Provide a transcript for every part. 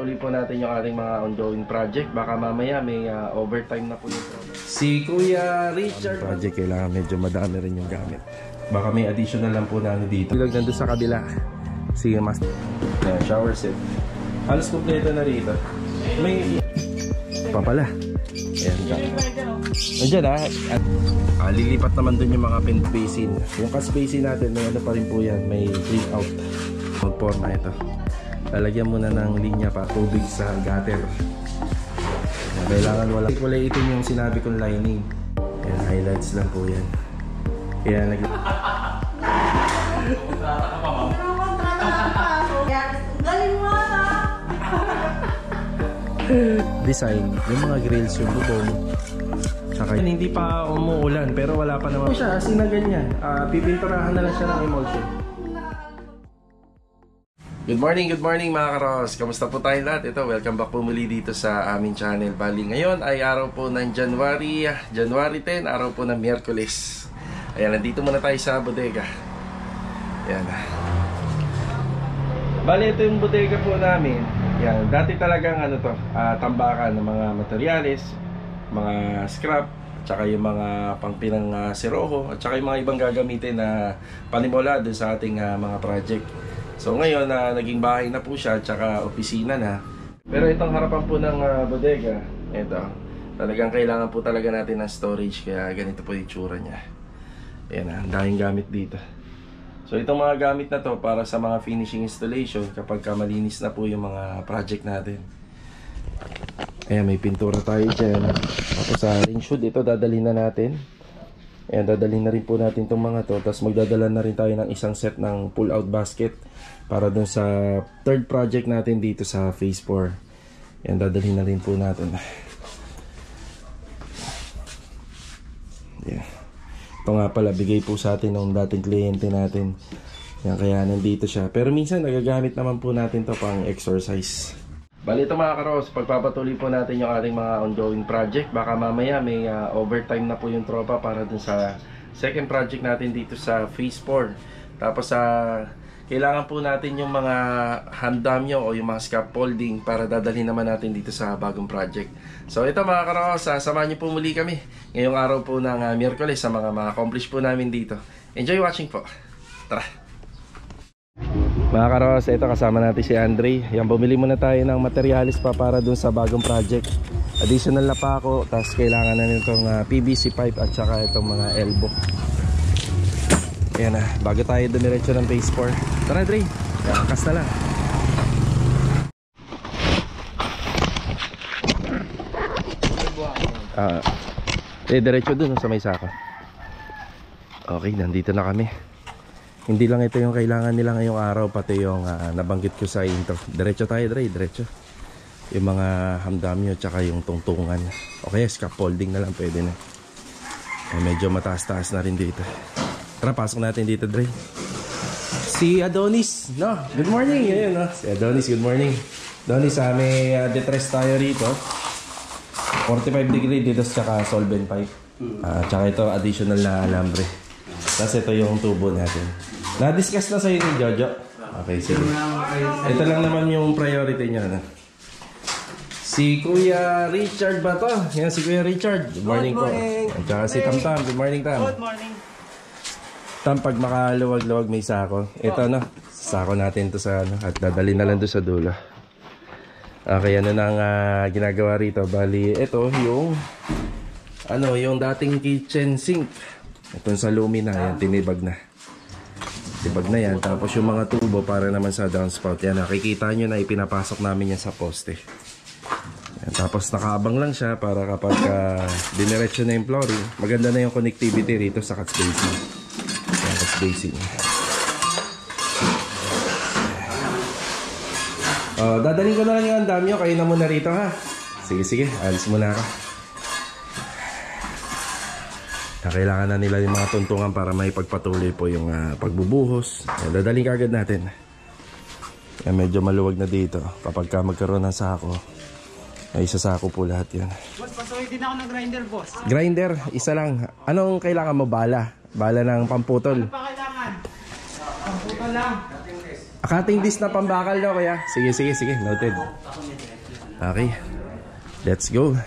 pagpapatuloy po natin yung ating mga ongoing project. Baka mamaya may overtime na po yung si Kuya Richard. Project kailangan medyo madami rin yung gamit. Baka may additional lang po na dito. Ilag nandun sa kabila. Si Master. Shower set. Halos kompleto na rito. May papala. Ayan ka. Nandiyan at lilipat naman dun yung mga pin basin. Yung cast basin natin, may ano pa rin po yan. May clean out. Magporma ito. Lalagyan muna ng linya pa tubig sa gutter. Kailangan wala itim yung sinabi kong lining. Ayan, highlights lang po yan. Kaya design, yung mga grills, yung bubong. Saka hindi pa umuulan pero wala pa naman siya as in na ganyan. Pipinturahan na lang siya ng emulsion. Good morning mga karos. Kamusta po tayong lahat? Ito, welcome back po muli dito sa aming channel. Bali, ngayon ay araw po ng January 10, araw po ng Miyerkules. Ayan, nandito muna tayo sa bodega. Ayan. Bali, ito yung bodega po namin. Ayan, dati talagang tambakan ng mga materyales, mga scrap, at saka yung mga pangpinang siroho, at saka yung mga ibang gagamitin na panimula doon sa ating mga project. So ngayon naging bahay na po siya at saka opisina na. Pero itong harapan po ng bodega, ito, talagang kailangan po talaga natin ng storage, kaya ganito po yung itsura niya. Ayan, ang daming gamit dito. So itong mga gamit na to para sa mga finishing installation kapag malinis na po yung mga project natin. Ayan, may pintura tayo dyan. Tapos sa ring shoot, ito dadalhin na natin. Ayan, dadalhin na rin po natin itong mga to. Tapos magdadala na rin tayo ng isang set ng pull out basket para dun sa third project natin dito sa phase 4. Ayan, dadalhin na rin po natin. Ayan. Ito nga pala, bigay po sa atin ng dating kliyente natin. Ayan, kaya nandito siya. Pero minsan nagagamit naman po natin to pang exercise. Bali ito mga karos, pagpapatuloy po natin yung ating mga ongoing project. Baka mamaya may overtime na po yung tropa para dun sa second project natin dito sa phase 4. Tapos kailangan po natin yung mga handamyo o yung mga scaffolding para dadalhin naman natin dito sa bagong project. So ito mga karos, samahan niyo po muli kami ngayong araw po ng Miyerkules sa mga ma-accomplish po namin dito. Enjoy watching po. Tara! Mga karos, ito kasama natin si Andre. Yan, bumili muna tayo ng materialis pa para dun sa bagong project. Additional na pa ako, tapos kailangan na nitong PVC pipe at saka itong mga elbow. Ayan na, bago tayo dumiretso ng phase 4. Tara Andre, kakas na lang. Diretso dun sa may sako. Okay, nandito na kami. Hindi lang ito yung kailangan nila ngayong araw, pati yung nabanggit ko sa intro. Diretso tayo, Dre, diretso. Yung mga hamdamyo, tsaka yung tungtungan. Okay, scaffolding na lang, pwede na. Medyo mataas-taas na rin dito. Tara, pasok natin dito, Dre. Si Adonis, no? Good morning, ayun, no? Si Adonis, good morning. Adonis, may detress tayo rito. 45 degree dito, tsaka solvent pipe. Tsaka ito, additional na alambre. Tapos ito yung tubo natin. Na-discuss na sa'yo ni Jojo? Okay, sige. Ito lang naman yung priority niya. Si Kuya Richard ba to? Yan, si Kuya Richard. Good morning po. At saka si Tam Tam. Good morning, Tam. Good morning. Tam, pag makaluwag-luwag may sako. Ito na, sako natin to sa at dadali na lang doon sa dulo. Okay, ano nang ginagawa rito? Bali, ito yung yung dating kitchen sink. Ito sa lumina, yan, tinibag na. Tibag na yan. Tapos yung mga tubo para naman sa downspout. Yan, nakikita nyo na ipinapasok namin yan sa poste. Yan, tapos nakaabang lang siya para kapag diniretso na yung flooring, maganda na yung connectivity rito sa cut spacing. Yan, cut spacing. Dadalhin ko na lang yung andamyo. Kayo na muna rito, ha? Sige, sige. Alis muna ako. Kailangan na nila yung mga tuntungan para may pagpatuloy po yung pagbubuhos. Dadaling kagad natin. Medyo maluwag na dito. Kapag magkaroon ng sako, ay isasako po lahat yan. Boss, pasukin din ako ng grinder, boss. Grinder, isa lang. Anong kailangan mo? Bala? Bala ng pamputol? Ano pa kailangan? Pamputol lang. Cutting disc na pambakal daw kaya. Sige, sige, sige. Noted. Okay. Let's go.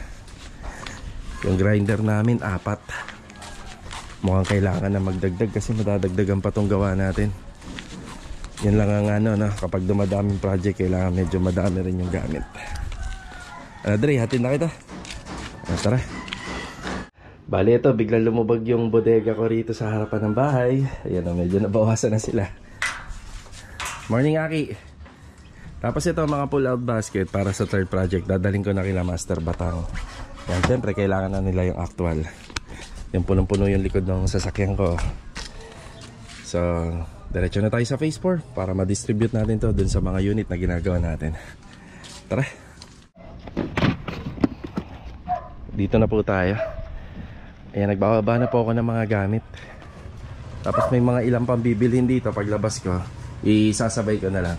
Yung grinder namin, 4. Mukhang kailangan na magdagdag kasi madadagdagan pa tong gawa natin. Yan lang ang ano, no? Kapag dumadaming project, kailangan medyo madami rin yung gamit. Dre, hatid na kita. Tara. Bali ito, biglang lumubog yung bodega ko rito sa harapan ng bahay. Ayan o, medyo nabawasan na sila. Morning, Aki. Tapos ito mga pull-out basket para sa third project. Dadaling ko na kila Master Batang. Yan, syempre kailangan na nila yung actual. Yung punong-puno yung likod ng sasakyan ko. So, diretso na tayo sa phase 4 para ma-distribute natin to dun sa mga unit na ginagawa natin. Tara. Dito na po tayo. Ayan, nagbababa na po ako ng mga gamit. Tapos may mga ilang pang bibilhin dito. Paglabas ko, isasabay ko na lang.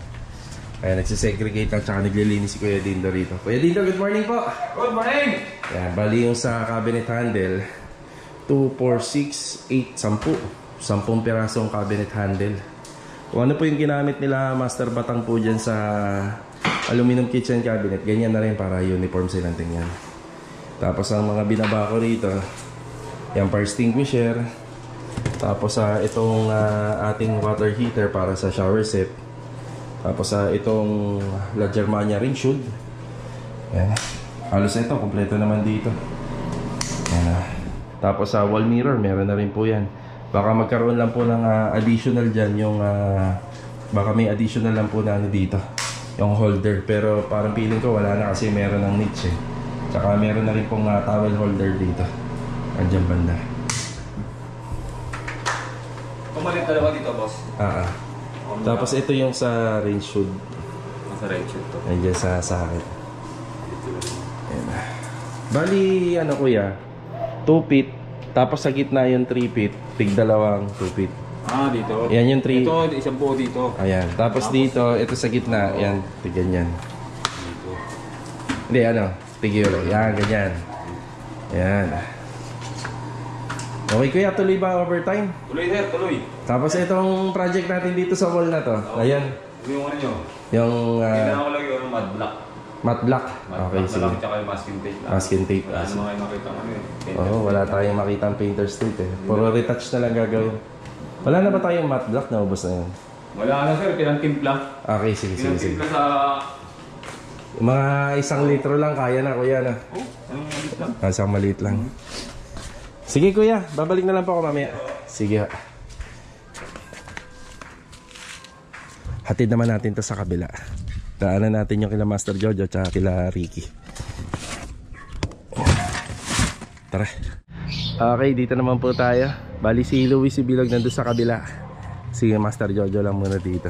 Kaya nagsisegregate lang, tsaka naglilinis si Kuya Dindo rito. Kuya Dindo, good morning po! Good morning! Ayan, bali yung sa cabinet handle 2, 4, 6, 8, 10 10 pirasong cabinet handle. Kung ano po yung ginamit nila Master Batang po dyan sa aluminum kitchen cabinet, ganyan na rin para uniform silang tingnan. Tapos ang mga binaba ko rito, yung fire extinguisher. Tapos itong ating water heater para sa shower set. Tapos itong La Germania ring shield. Ayan. Halos ito, kompleto naman dito. Ayan. Tapos sa wall mirror, meron na rin po yan. Baka magkaroon lang po ng additional dyan yung baka may additional lang po na ano dito, yung holder. Pero parang feeling ko wala na kasi meron ng niche eh. Tsaka meron na rin pong towel holder dito. Andiyan banda. Pumalit dalawa dito, boss. Tapos ito yung sa range shoot. Nasa right shoot to. Andiyan sa akin. Ayan. Bali, ano kuya, 2 feet. Tapos sa gitna yung 3 feet. Tig dalawang 2 feet. Dito. Yan yung 3. Ito, isang buo dito. Ayan. Tapos dito, ito sa gitna. Yan, tig ganyan. Dito. Hindi, ano, tig yun. Yan, ganyan. Yan. Okay kuya, tuloy ba overtime? Tuloy, sir, tuloy. Tapos itong project natin dito sa wall na to. Ayan. Yung ano nyo? Yung Kailangan ko lang yung matte black. matte black. Matte Okay, black na sige. lang, tsaka yung masking tape lang. Masking tape. Wala naman kayo makita ano eh. Oo, wala tayong makitang painter's tape eh. Puro retouch na lang gagawin. Wala na ba tayong matte black? Naubos na yun. Wala na, sir. Pinantimpla. Okay, sige, sige, sige. Pinantimpla sa... Mga 1 litro lang kaya na kuya na. Anong malit lang? Isang maliit lang. Sige kuya, babalik na lang po ako mamaya. Sige. Hatid naman natin to sa kabila. Daanan natin yung kila Master Jojo at kila Ricky. Tara. Okay, dito naman po tayo. Bali si Louis si Bilog nandun sa kabila. Sige, Master Jojo lang muna dito.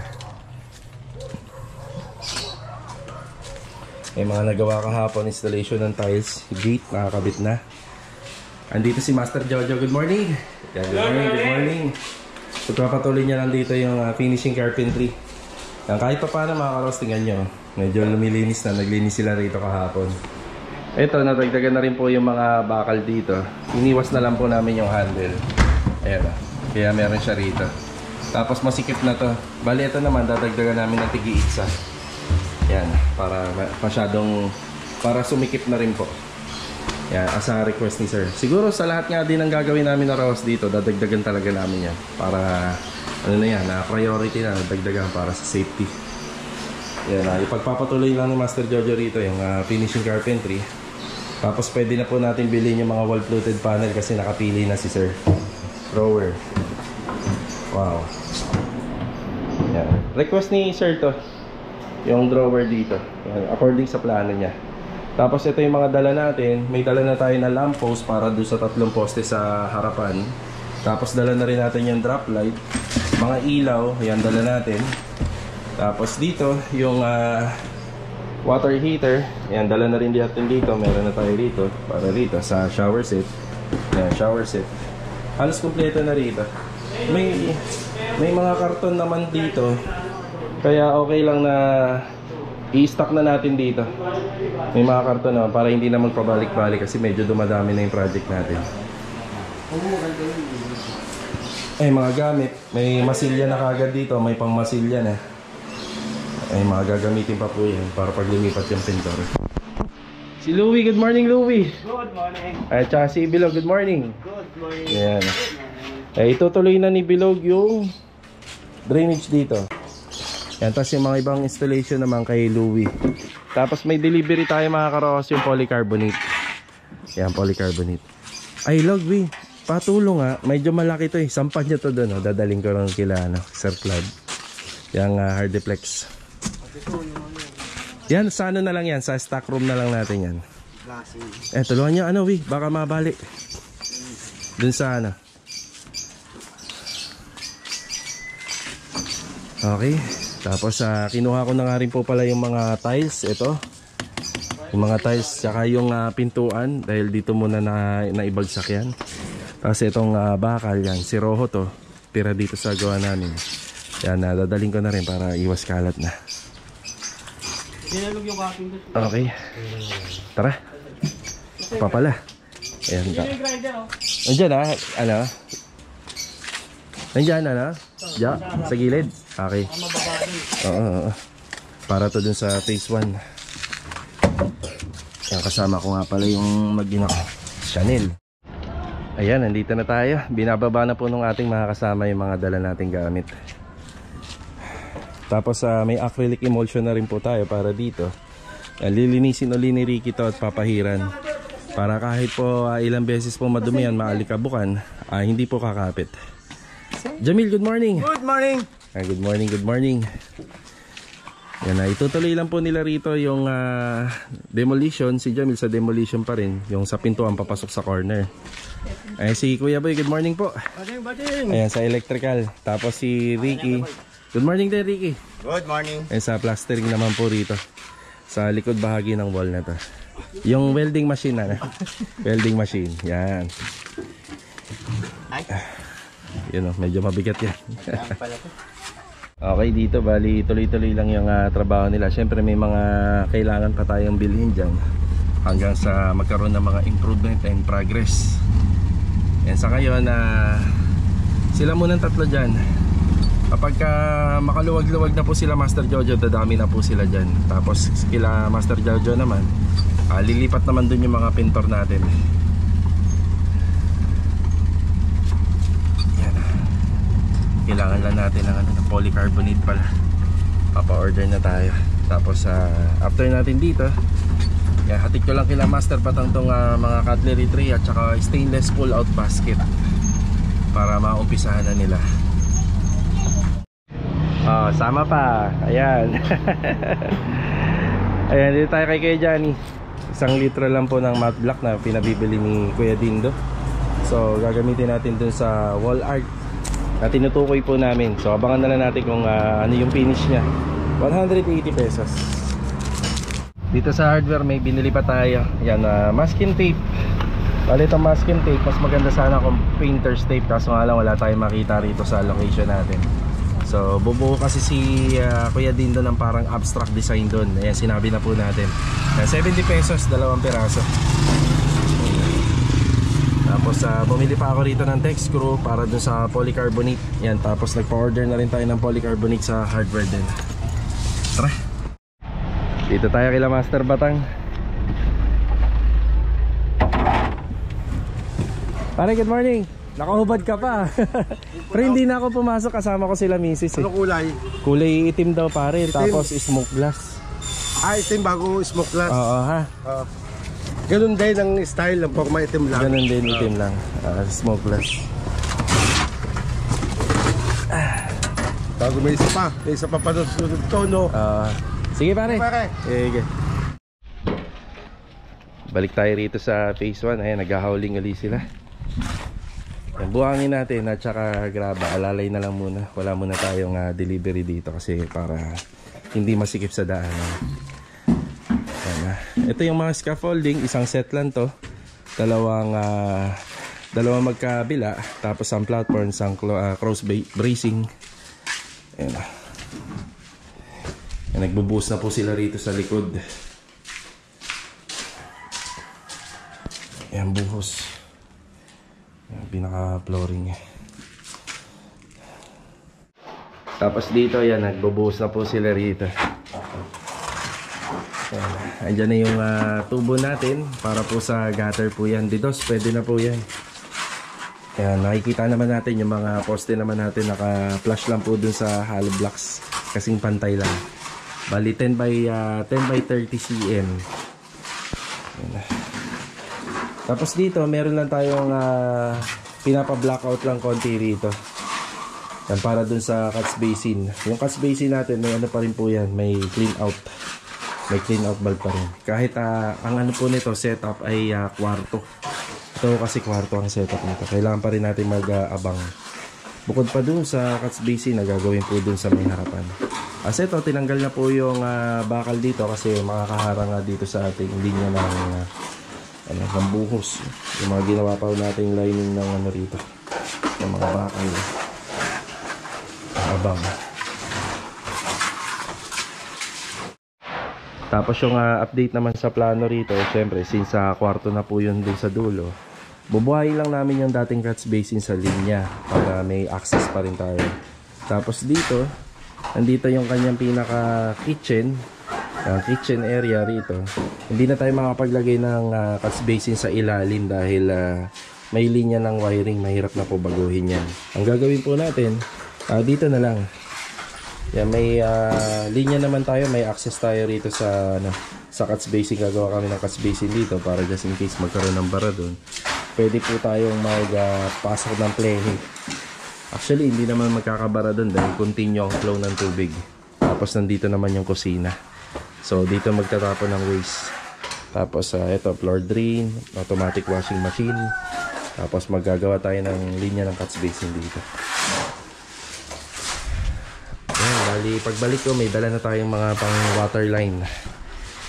May mga nagawa kahapon, installation ng tiles, gate, nakakabit na. Andito si Master Jojo, good morning. Yeah, good morning, good morning. Pagpapatuloy niya lang dito yung finishing carpentry. Yan, kahit pa paano mga karos, tingnan nyo. Medyo lumilinis na, naglinis sila rito kahapon. Ito, nadagdagan na rin po yung mga bakal dito. Iniwas na lang po namin yung handle. Ayan, kaya meron siya rito. Tapos masikip na to. Bali, ito naman, dadagdagan namin ng tigi-isa. Yan, para masyadong, para sumikip na rin po. Yan, as a request ni sir. Siguro sa lahat nga din ang gagawin namin na raws dito, dadagdagan talaga namin yan. Para, ano na yan, priority na, dagdagan para sa safety. Yan, ipagpapatuloy lang ni Master Jojo rito yung finishing carpentry. Tapos pwede na po natin bilhin yung mga wall-fluted panel kasi nakapili na si sir. Thrower. Wow. Yan. Request ni sir to. Yung drawer dito. Yan, according sa plano niya. Tapos ito yung mga dala natin. May dala na tayo na lamp post para doon sa 3 poste sa harapan. Tapos dala na rin natin yung drop light. Mga ilaw, yan dala natin. Tapos dito, yung water heater. Yan, dala na rin natin dito. Meron na tayo dito. Para rito sa shower set. Yan, shower set. Halos kompleto na rito. May mga karton naman dito. Kaya okay lang na i-stock na natin dito. May mga karton naman para hindi na magpabalik-balik kasi medyo dumadami na yung project natin. Mga gamit. May masilya na kagad dito. May pang masilya na. Ay, mga gagamitin pa po yan para pag lumipat yung pintor. Si Louie, good morning Louie. Good morning. At saka si Bilog, good morning. Good morning. Ayan. Ay, itutuloy na ni Bilog yung drainage dito. Yan, tapos yung mga ibang installation naman kay Louie. Tapos may delivery tayo mga karos, yung polycarbonate. Yan, polycarbonate. Ay, Logby, patulong nga. Medyo malaki to eh. Sampan nyo to doon. Dadaling ko lang kila Sir Cloud. Yung hardiplex. Yan, sa ano na lang yan. Sa stock room na lang natin yan. Tulungan nyo ano, Wi. Baka mabali. Dun sa ano. Okay. Tapos kinuha ko na nga rin po pala yung mga tiles. Ito. Yung mga tiles. Tsaka yung pintuan. Dahil dito muna naibagsak yan. Tapos itong bakal yan. Si Rojo to. Tira dito sa gawa namin. Yan, dadaling ko na rin para iwas kalat na. Okay. Tara. Pa pala. Ayan ka. Nandiyan ano? Nandiyan ano? Diyan, sa gilid. Okay. Oo. Para to dun sa phase 1. Yan, kasama ko nga pala yung mag-ina ko. Chanel. Ayan, nandito na tayo. Binababa na po nung ating mga kasama yung mga dala nating gamit. Tapos may acrylic emulsion na rin po tayo para dito. Lilinisin uli ni Ricky to at papahiran. Para kahit po ilang beses po madumihan, maalikabukan, hindi po kakapit. Jamil, good morning. Good morning. Good morning, good morning. Yan, itutuloy lang po nila rito yung demolition. Si Jamil sa demolition pa rin. Yung sa pintuan papasok sa corner. Si Kuya Boy, good morning po. Bading. Ayan, sa electrical. Tapos si Ricky. Good morning din, Ricky. Good morning. Sa plastering naman po rito. Sa likod bahagi ng wall na to. Yung welding machine na. Welding machine. Yan. Yun o, medyo mabigat yan. Okay, dito bali tuloy-tuloy lang yung trabaho nila. Siyempre may mga kailangan pa tayong bilhin dyan. Hanggang sa magkaroon ng mga improvement and progress. Yan, sa ngayon sila munang tatlo dyan. Kapag makaluwag-luwag na po sila Master Jojo, dadami na po sila dyan. Tapos kila Master Jojo naman, lilipat naman dun yung mga pintor natin. Yan. Kailangan lang natin ng polycarbonate pala. Papa-order na tayo. Tapos after natin dito, yan, hatid ko lang kila Master Patang tong mga cutlery tray at saka stainless pull-out basket para maumpisahan na nila. Sama pa. Ayan. Ayan, dito tayo kay Kuya Johnny. 1 litro lang po ng matte black na pinabibili ni Kuya Dindo. So gagamitin natin dun sa wall art na tinutukoy po namin. So abangan na lang natin kung ano yung finish nya. 180 pesos. Dito sa hardware may binili pa tayo. Yan, masking tape. Bali itong masking tape, mas maganda sana kung painter's tape. Kaso nga lang wala tayong makita rito sa location natin. So bubuo kasi si Kuya Dindo ng parang abstract design doon. Ayan, sinabi na po natin. 70 pesos, 2 piraso. Tapos bumili pa ako rito ng text screw para doon sa polycarbonate. Yan, tapos nagpa-order na rin tayo ng polycarbonate sa hardware din. Tara. Dito tayo kila Master Batang. Pare, good morning. Nakahubad ka pa. Pero hindi na ako pumasok, kasama ko sila misis eh. Ano kulay? Kulay itim daw pare, itim. Tapos smoke glass. Itim bago smoke glass. Oo ha. Ganun din ang style ng forma, itim lang. Ganun din, itim lang. Smoke glass. Bago may isa pa panunod tono. Sige pare. Pare. Sige. Balik tayo rito sa phase 1. Ayan, naghahauling ulit sila. Yan, buhangin natin at saka graba, alalay na lang muna. Wala muna tayong delivery dito kasi para hindi masikip sa daanan. Ito yung mga scaffolding, isang set lang to. Dalawang magkabila, tapos ang platform, isang cross bracing. Ayan. Yan, nagbubuhos na po sila rito sa likod. Ayan, buhos. Pinaka-flooring. Tapos dito yan, nagbubuhos na po sila rito. Ayan. Andyan na yung tubo natin para po sa gutter po yan. Didos, pwede na po yan. Ayan, nakikita naman natin yung mga poste naman natin naka-flush lang po dun sa hollow blocks. Kasing pantay lang. Bali 10 by 30 cm. Ayan. Tapos dito, meron lang tayong pinapa-blackout lang konti rito. Yan, para dun sa catch basin. Yung catch basin natin, may ano pa rin po yan. May clean out. May clean out valve pa rin. Kahit ang ano po nito, setup ay kwarto. Ito kasi kwarto ang setup nito. Kailangan pa rin natin mag-abang. Bukod pa dun sa catch basin na gagawin po dun sa may harapan. As ito, tinanggal na po yung bakal dito kasi makakaharang dito sa ating linya ng buhos. Yung mga ginawa pa nating lining ng ano rito. Ng mga bakal. Abang. Tapos yung update naman sa plano rito, syempre since kwarto na po yun dun sa dulo, bubuhayin lang namin yung dating catch basin sa linya para may access pa rin tayo. Tapos dito, nandito yung kanyang pinaka kitchen area rito. Hindi na tayo makapaglagay ng catch basin sa ilalim dahil may linya ng wiring, mahirap na po baguhin yan. Ang gagawin po natin, dito na lang. Yan, may linya naman tayo, may access tayo rito sa catch basin. Gagawa kami ng catch basin dito para just in case magkaroon ng bara doon. Pwede po tayong magpasok ng play. Actually, hindi naman magkakabara doon dahil continue ang flow ng tubig. Tapos nandito naman yung kusina. So dito magtatapon ng waste. Tapos ito, floor drain, automatic washing machine. Tapos maggagawa tayo ng linya ng catch basin dito. Bali, pagbalik ko may dala na tayong mga pang water line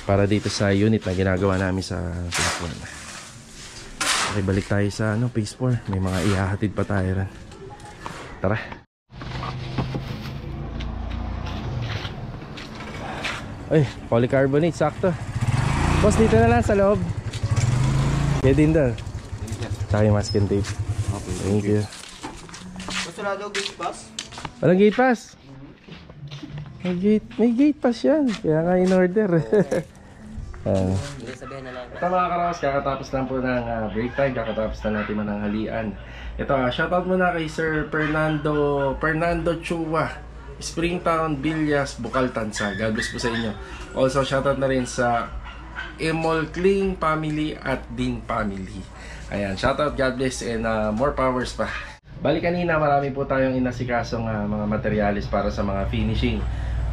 para dito sa unit na ginagawa namin sa phase 1. Okay, balik tayo sa phase 4. May mga ihahatid pa tayo rin. Tara. Ay, polycarbonate, sakto. Boss, dito na lang sa loob. Kaya din daw. Tsaka yung masking tape. Thank you. Gusto na daw gate pass? Walang gate pass? May gate pass yan. Kaya nga in order. Ito mga karawas, kakatapos lang po ng break time. Kakatapos na natin mananghalian. Ito, shoutout muna kay Sir Fernando Chua, Springtown, Villas, Bukal, Tansa. God bless po sa inyo. Also, shoutout na rin sa Emol Kling family at Dean family. Ayan, shoutout, God bless, and more powers pa. Bali kanina, marami po tayong inasikasong mga materyales para sa mga finishing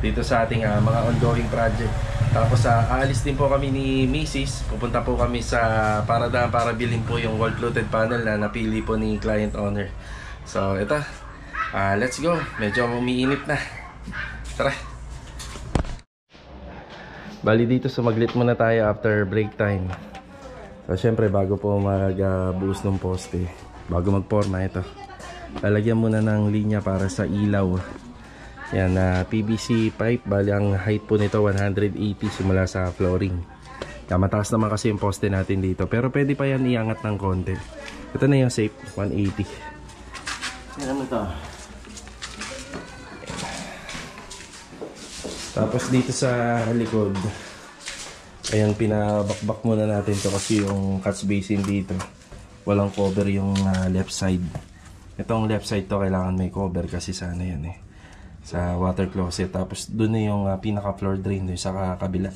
dito sa ating mga ongoing project. Tapos aalis din po kami ni Mrs. Pupunta po kami sa Paradaan para bilhin po yung wall fluted panel na napili po ni client owner. So ito, let's go. Medyo umiinit na. Tara. Bali dito sumaglit muna tayo after break time. So syempre bago po magbuhos ng poste, bago magporma ito, lalagyan muna ng linya para sa ilaw. Yan, PVC pipe. Bali ang height po nito 180 simula sa flooring. Yan, mataas naman kasi yung poste natin dito, pero pwede pa yan iangat ng konti. Ito na yung safe 180. Yan, ano to? Tapos dito sa likod, ayan, pinabakbak muna natin to kasi yung catch basin dito walang cover yung left side. Itong left side to kailangan may cover kasi sana yan sa water closet. Tapos doon na yung pinaka floor drain doon sa kabila.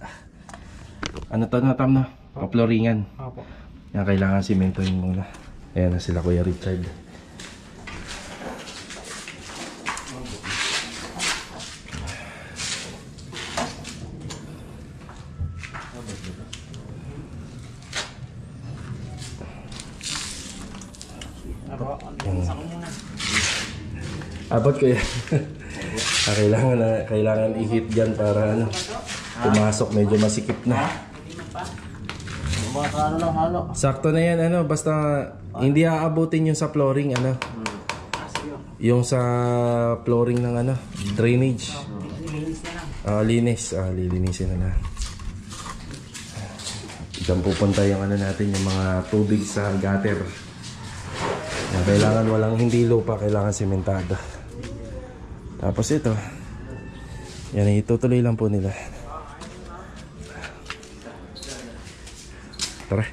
Ano to na tam na? Kaploringan. Opo. Yan, kailangan simentohin muna. Ayan na sila Kuya Richard. Abot ko yan. Kailangan i-hit dyan para pumasok, medyo masikip na. Sakto na yan, basta hindi aabutin yung sa flooring, yung sa flooring ng drainage. Lilinisin na. Diyan pupunta yung natin, yung mga tubig sa gutter. Kailangan walang hindi lupa, kailangan sementado. Tapos ito, yan, itutuloy lang po nila. Tara.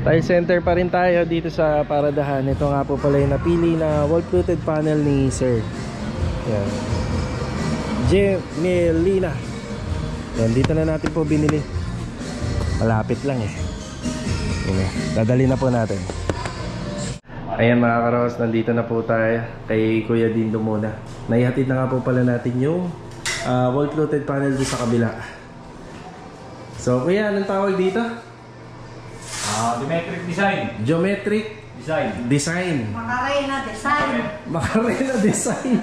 Tile center pa rin tayo dito sa paradahan. Ito nga po pala yung napili na wall-fluted panel ni Sir. Yan. Gemelina. Yan, dito na natin po binili. Malapit lang eh. Yan, dadali na po natin. Ayan mga karos, nandito na po tayo kay Kuya Dindo muna. Naihatid na nga po pala natin yung wall-fluted panel doon sa kabila. So Kuya, anong tawag dito? Geometric design. Geometric design. Macarena design. Macarena design.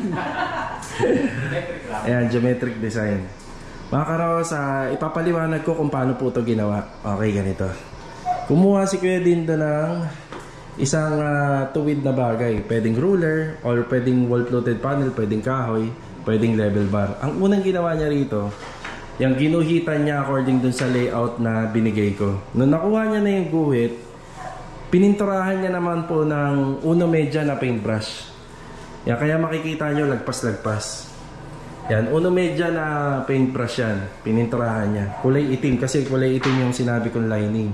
Ayan, geometric design. Mga karos, ipapaliwanag ko kung paano po ito ginawa. Okay, ganito. Kumuha si Kuya Dindo ng isang tuwid na bagay. Pwedeng ruler, or pwedeng wall-fluted panel, pwedeng kahoy, pwedeng level bar. Ang unang ginawa niya rito, yung ginuhitan niya according dun sa layout na binigay ko. Nung nakuha niya na yung guhit, pininturahan niya naman po ng uno media na paintbrush. Yan, kaya makikita nyo lagpas-lagpas. Yan, uno media na paintbrush yan. Pininturahan niya. Kulay itim, kasi kulay itim yung sinabi kong lining.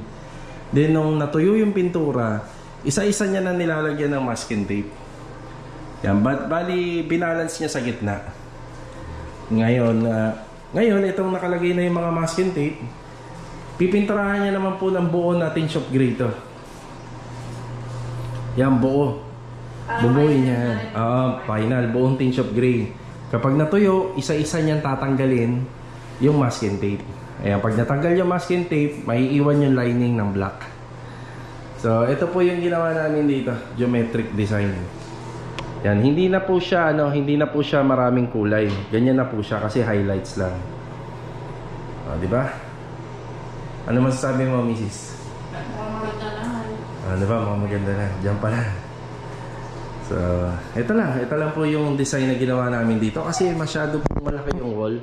Then nung natuyo yung pintura, isa-isa niya na nilalagyan ng masking tape. Yan, bali binalance niya sa gitna. Ngayon, itong nakalagay na yung mga masking tape, pipinturahan niya naman po ng buo na tinge of gray to. Yan, buo. Bubuin niya. Final, buong tinge of gray. Kapag natuyo, isa-isa niyang tatanggalin yung masking tape. Ayan, pag natanggal yung masking tape, maiiwan yung lining ng black. So, ito po yung ginawa namin dito, geometric design. Yan, hindi na po siya maraming kulay. Ganyan na po siya kasi highlights lang. O, di ba? Ano masasabi mo, Mrs.? Maganda naman. Ano ba, mga maganda na. Diyan pala. So, ito lang po yung design na ginawa namin dito kasi masyado po malaki yung wall.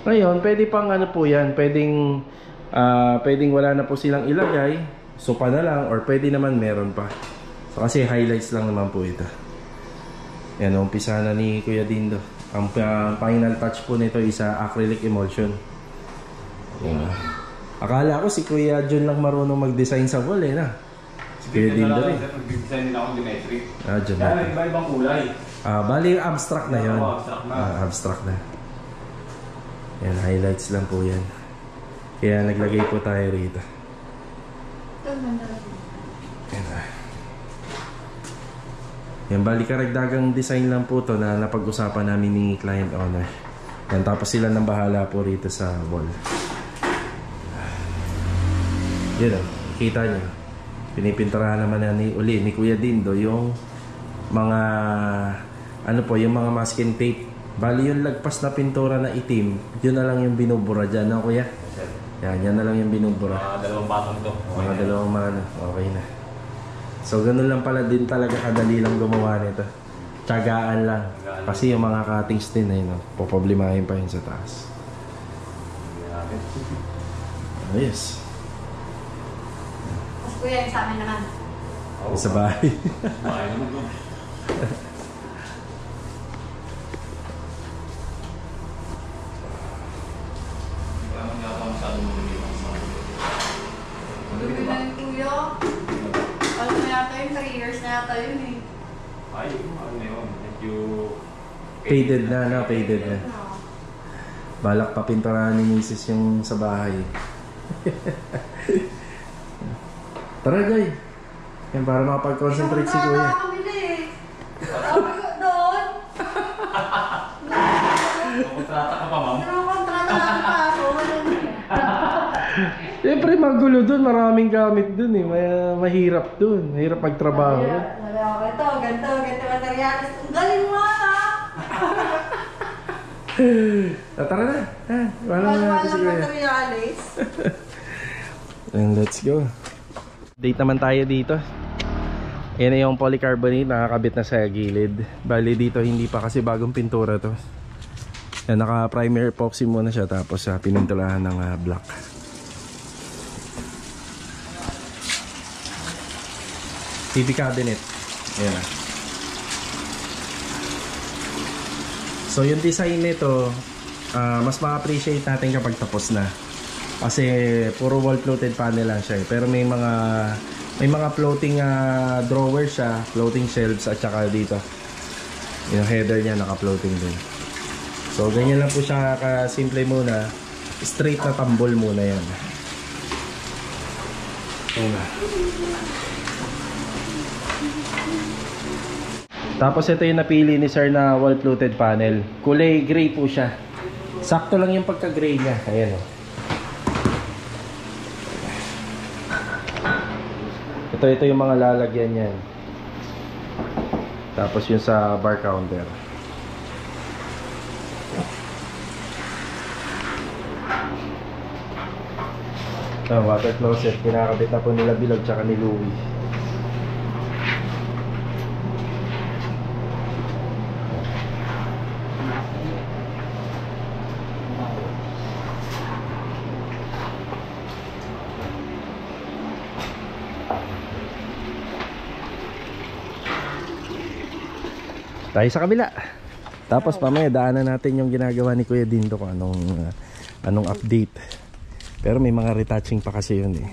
Ngayon, pwede pang ano po yan, pwedeng wala na po silang ilagay, sopa na lang, or pwede naman meron pa. So, kasi highlights lang naman po ito. Yan, umpisa na ni Kuya Dindo. Ang final touch po nito is acrylic emulsion. Yan. Akala ko si Kuya John lang marunong mag-design sa wall eh na. Si Kuya Dindo rin. Nag-design din ako geometric. Geometric. Kaya iba-ibang kulay. Bali abstract na yun. Abstract na. Yan, highlights lang po yan. Kaya naglagay po tayo rito. Yan. Yan, bali karagdagang design lang po to na napag-usapan namin ni client owner. Yan, tapos sila nang bahala po rito sa wall. Yan o, kita nyo. Pinipinturahan naman na ni Kuya Dindo yung mga yung mga masking tape. Bali yung lagpas na pintura na itim, yun na lang yung binubura dyan, no Kuya? Yan na lang yung binubura. Dalawang batong to. Mga dalawang mano, okay na. So ganun lang pala din talaga kadali lang gumawa nito. Tiyagaan lang. Kasi yung mga cuttings din ay poproblemahin pa yun sa taas. Yes. Mas kuya, yung sa amin naman. Sa bahay. Bahay naman doon. Sabi na yung kuya. Alam mo yata yun, 3 years na yata yun eh. Ay, ano na yun? Medyo... Faded na, faded na. Balak pa pinturahan ni Mrs. yung sa bahay. Tara, Jay. Yan, para makapag-concentrate si Kuya. Nakakabili eh. Sabi ko doon. Kontrata ka pa, ma'am? Kontrata lang pa ako. Siyempre, magulo dun. Maraming gamit dun eh. Mahirap dun. Mahirap magtrabaho. Sabi ako, ganito materialis. Ang galing mo Tara na. Wala na natin si Kuya. materialis. And let's go. Date naman tayo dito. Yan na yung polycarbonate. Nakakabit na sa gilid. Bali dito hindi pa kasi bagong pintura to. Yan, naka-primer epoxy muna siya. Tapos pininturahan ng black. TV cabinet. Ayan. So yung design nito, mas ma-appreciate natin kapag tapos na. Kasi puro wall floated panel lang siya eh. Pero may mga floating drawer siya, floating shelves at saka dito. Yung header niya naka-floating din. So ganyan lang po siya kasimple muna. Straight na tambol muna yan. Ayan. Tapos ito yung napili ni sir na wall floated panel. Kulay gray po siya. Sakto lang yung pagka-gray niya. Ayan o. Ito yung mga lalagyan niyan. Tapos yung sa bar counter. Water closet. Kinakabit na po nila Bilog tsaka ni Louie. Tayo sa kabila. Tapos mamaya daanan natin yung ginagawa ni Kuya Dindo kung anong update. Pero may mga retouching pa kasi yun eh.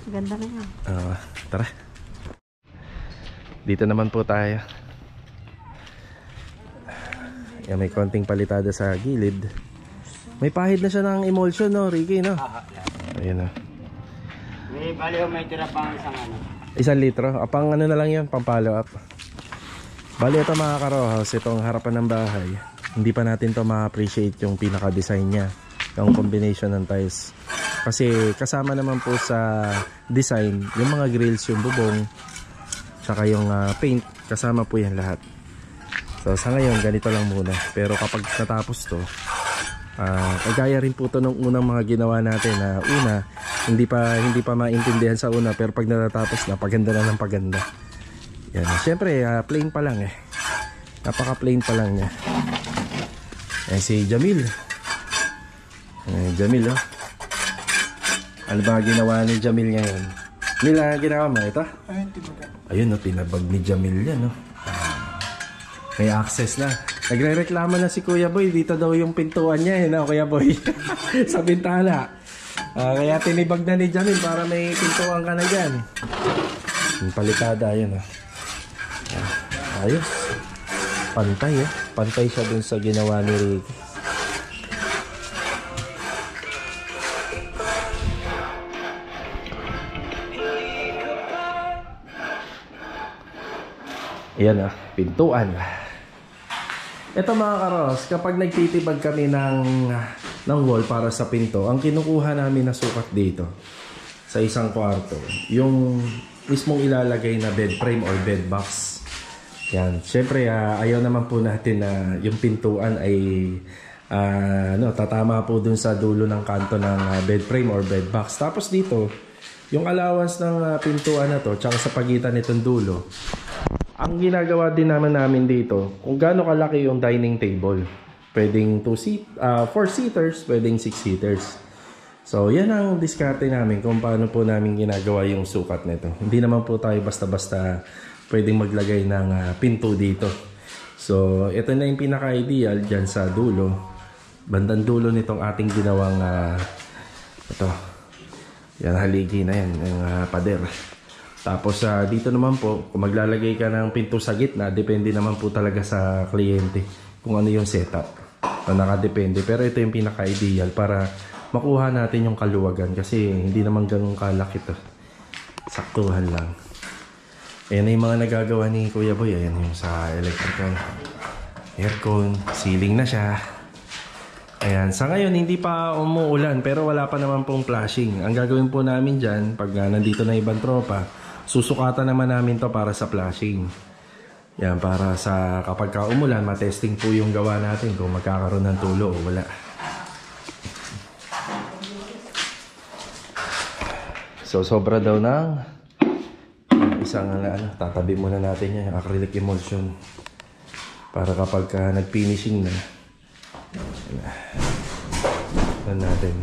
Ganda na yan. Tara. Dito naman po tayo. Yan, may konting palitada sa gilid. May pahid na siya ng emulsion, no, Ricky, no? Ayun, no. May tira pang isang 1 litro. Pang ano na lang yun, pang follow up. Bali, ito mga karohaus, itong harapan ng bahay. Hindi pa natin to ma-appreciate yung pinaka-design niya. Yung combination ng tiles. Kasi kasama naman po sa design, yung mga grills, yung bubong, tsaka yung paint, kasama po yan lahat. So sa ngayon, ganito lang muna. Pero kapag natapos to, kagaya rin po to nung unang mga ginawa natin na una, hindi pa maintindihan sa una, pero pag natatapos na, paganda na ng paganda. Yan. Siyempre, plain pa lang eh. Napaka plain pa lang niya. Ayan si Jamil. Jamil, oh. Ano ba ginawa ni Jamil ngayon? Nila ginawa mo ito? Ayun, oh, pinabag ni Jamil yan, oh. May access na. Nagre-reklamo na si Kuya Boy. Dito daw yung pintuan niya, eh, no, Kuya Boy? Sa bintana. Kaya tinibag na ni Jamil para may pintuan ka na dyan. Yung palitada, ayun, oh. Ayos. Pantay, eh. Pantay siya dun sa ginawa ni Ricky. Ayan, pintuan. Ito mga karos, kapag nagtitibag kami ng wall para sa pinto, ang kinukuha namin na sukat dito sa isang kwarto, yung mismong ilalagay na bed frame or bed box. Yan. Siyempre, ayaw naman po natin na yung pintuan ay tatama po dun sa dulo ng kanto ng bed frame or bed box. Tapos dito, yung allowance ng pintuan na to, tsaka sa pagitan nitong dulo, ang ginagawa din namin dito, kung gaano kalaki yung dining table. Pwedeng 4 seaters, pwedeng 6 seaters. So, yan ang diskarte namin kung paano po namin ginagawa yung sukat nito. Hindi naman po tayo basta-basta pwedeng maglagay ng pinto dito. So, ito na yung pinaka-ideal dyan sa dulo. Bandang dulo nitong ating ginawang ito. Yan, haligi na yan, yung pader. Tapos dito naman po, kung maglalagay ka ng pinto sa gitna, depende naman po talaga sa kliyente kung ano yung setup. Nakadepende. Pero ito yung pinaka-ideal para makuha natin yung kaluwagan kasi hindi naman ganun kalaki ito. Saktuhan lang. Ayan na yung mga nagagawa ni Kuya Boy. Ayan yung sa electrical. Aircon. Ceiling na siya. Ayan. Sa ngayon, hindi pa umuulan pero wala pa naman pong flashing. Ang gagawin po namin dyan, pag nandito na ibang tropa, susukatan naman namin to para sa flashing. Yan, para sa kapag ka umulan, matesting po yung gawa natin kung magkakaroon ng tulo o wala. So, sobra daw ng isang tatabi muna natin yan, yung acrylic emulsion. Para kapag nag-finishing na, yan natin.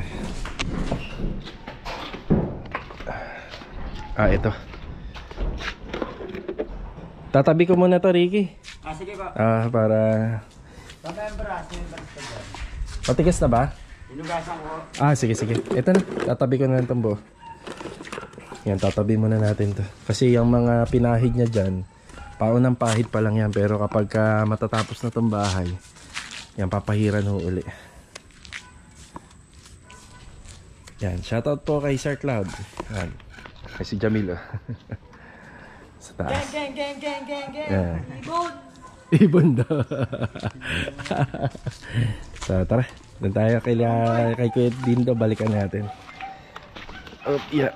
Ito. Tatabi ko muna to, Ricky. Sige pa. Para... Matigas na ba? Hinugasan ko. Sige. Ito na, tatabi ko na lang itong buo. Yan, tatabi muna natin to. Kasi yung mga pinahid niya dyan, paunang pahid pa lang yan. Pero kapag matatapos na itong bahay, yan, papahiran ho uli. Yan, shoutout po kay Sir Cloud. Yan, kay si Jamil. Sa taas. Gang. Yan. Ibon. Ibon daw. So, tara. Doon tayo kay Kuya Dindo. Balikan natin. Oh, yeah.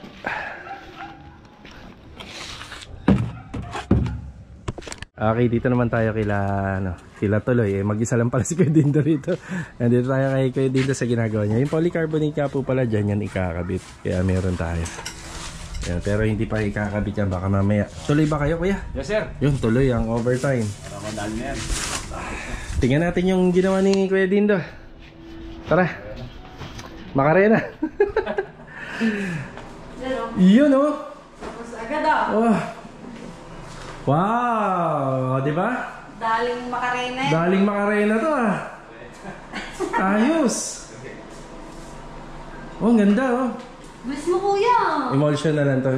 Okay, dito naman tayo kila Tuloy. Mag-isa lang pala si Kuya Dindo rito. Nandito tayo kay Kuya Dindo sa ginagawa niya. Yung polycarbonate nga po pala dyan, yan ikakabit. Kaya meron tayo. Yan, pero hindi pa ikakabit yan. Baka mamaya. Tuloy ba kayo, Kuya? Yes, sir. Yun, tuloy ang overtime. Para madali na yan. Tingnan natin yung ginawa ni Kuya Dindo. Tara. Makarena. Yun oh. Tapos agad ah. Oh. Wow, di ba? Daling makarena. Daling Makarena to ah. Ayos. Oh, ang ganda oh. Mismo kuya. Emulsion na lang to.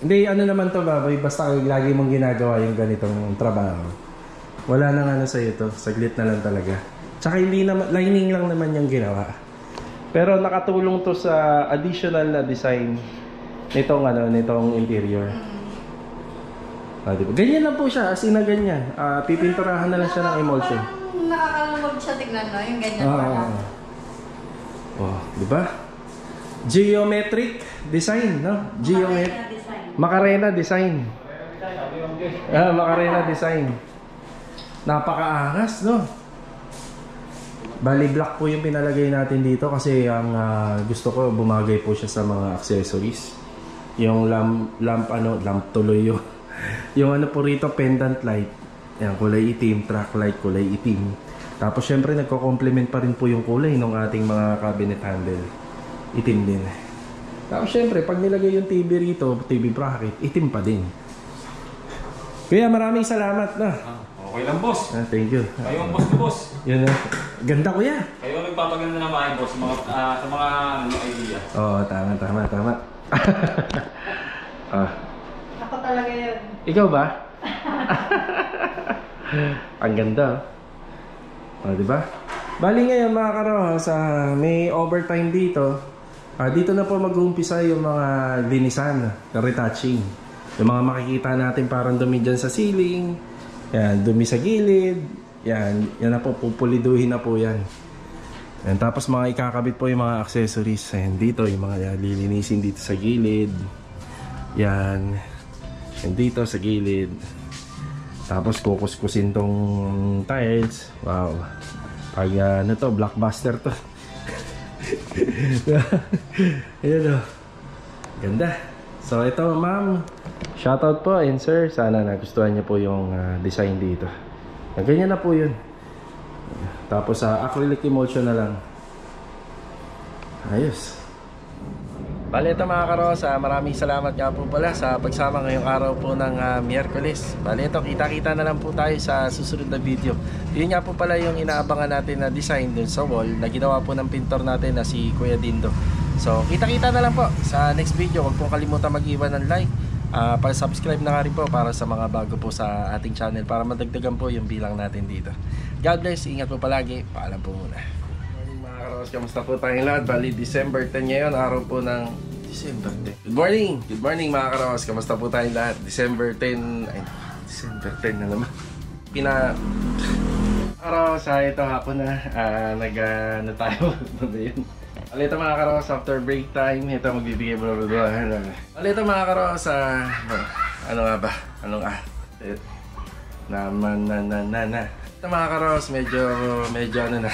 Hindi, ano naman to baboy, basta lagi mong ginagawa yung ganitong trabaho. Wala nang ano sa ito, saglit na lang talaga. Tsaka hindi naman, lining lang naman yung ginawa. Pero nakatulong to sa additional na design nitong interior. Diba? Ganyan lang po siya, as in na ganyan. Pipinturahan na lang siya ng emulsion. Parang nakakalumag siya tignan, no? Yung ganyan pala. Oh, di ba? Geometric design, no? Makarena design. Makarena design. Makarena design. Napakaangas, no? Bali black po yung pinalagay natin dito kasi ang gusto ko bumagay po siya sa mga accessories. Yung lamp tuloy yun. Yung ano po rito, pendant light. Yan, kulay itim, track light, kulay itim. Tapos syempre nagko-complement pa rin po yung kulay ng ating mga cabinet handle. Itim din. Tapos syempre, pag nilagay yung TV rito, TV bracket, itim pa din. Kaya maraming salamat na. Okay lang, boss. Thank you. Kayo ang boss ko, boss. Yun na. Ganda kuya. Kayo ang nagpapaganda ng bahay, boss. Sa mga idea. Oo, tama. Ako talaga yun. Ikaw ba? Ang ganda. Diba? Bali ngayon mga karohas, may overtime dito. Dito na po mag-uumpisa yung mga linisan, retouching. Yung mga makikita natin parang dumi dyan sa ceiling. Yan, dumi sa gilid. Yan na po, pupuliduhin na po yan. And tapos mga ikakabit po yung mga accessories. Ayan, dito yung mga lilinisin dito sa gilid. Yan. Yan dito sa gilid. Tapos kukuskusin tong tiles. Wow. Pag ano to, blockbuster to. Ayan o. Ganda. So ito ma'am, shoutout po and sir. Sana nagustuhan niyo po yung design dito. Ganyan na po yun. Tapos acrylic emulsion na lang. Ayos. Bale ito mga karosa, maraming salamat nga po pala sa pagsama ngayong araw po ng Miyerkules. Bale ito, kita-kita na lang po tayo sa susunod na video. Yun nga po pala yung inaabangan natin na design dun sa wall na ginawa po ng pintor natin na si Kuya Dindo. So kita-kita na lang po sa next video. Huwag pong kalimutan mag-iwan ng like. Subscribe na nga rin po para sa mga bago po sa ating channel para madagdagan po yung bilang natin dito. God bless, ingat po palagi. Paalam po muna. Mga karos, kamusta po tayong lahat? Bali, December 10 ngayon, araw po ng December 10. Good morning mga karos, kamusta po tayong lahat? December 10, ay, December 10 na naman. Karos, ito hapon na, ano tayo, ano ba yun? Alito mga karos, after break time, ito magbibigay blah blah blah. Alito mga karos, ano nga ba? Ito mga karos, medyo ano na.